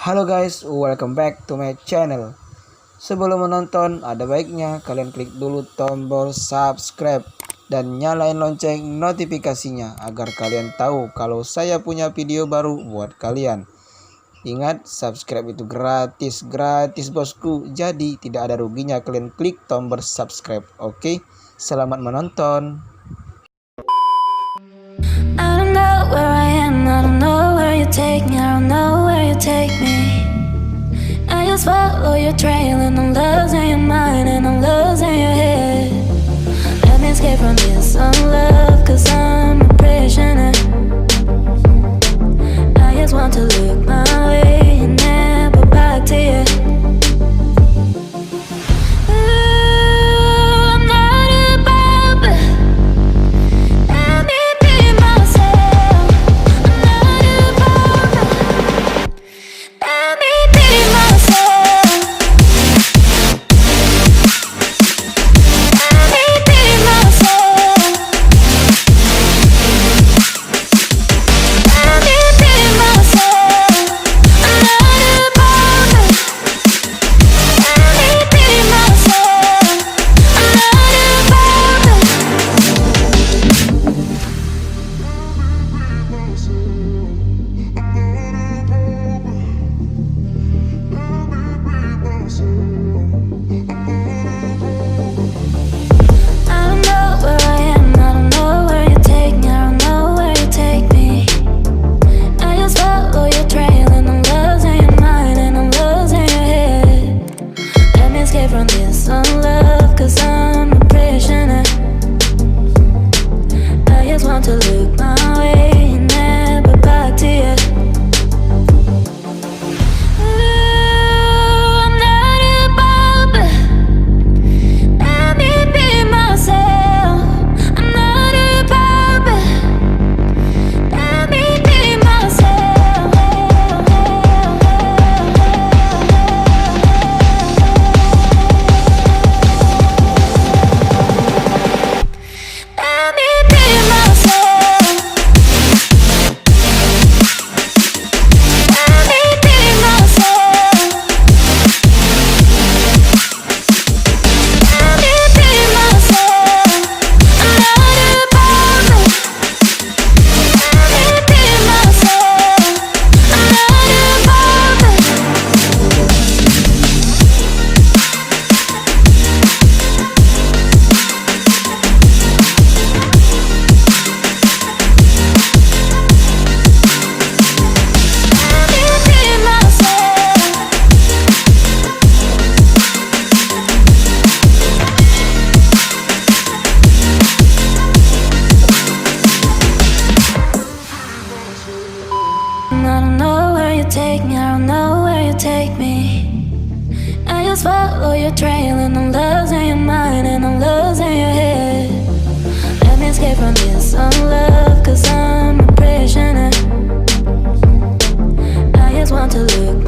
Halo guys, welcome back to my channel. Sebelum menonton, ada baiknya kalian klik dulu tombol subscribe dan nyalain lonceng notifikasinya agar kalian tahu kalau saya punya video baru buat kalian. Ingat, subscribe itu gratis bosku. Jadi tidak ada ruginya kalian klik tombol subscribe. Oke, selamat menonton. I don't know where I am, I don't know where you take me, I don't know where you take me. I just follow your trail and I'm losing your mind and I'm losing your head. Let me escape from this love, cause I'm a prisoner. I just want to look my way and never back to you. Take me, I don't know where you take me. I just follow your trail and I'm losing your mind and I'm losing your head. Let me escape from this love, cause I'm a prisoner. I just want to look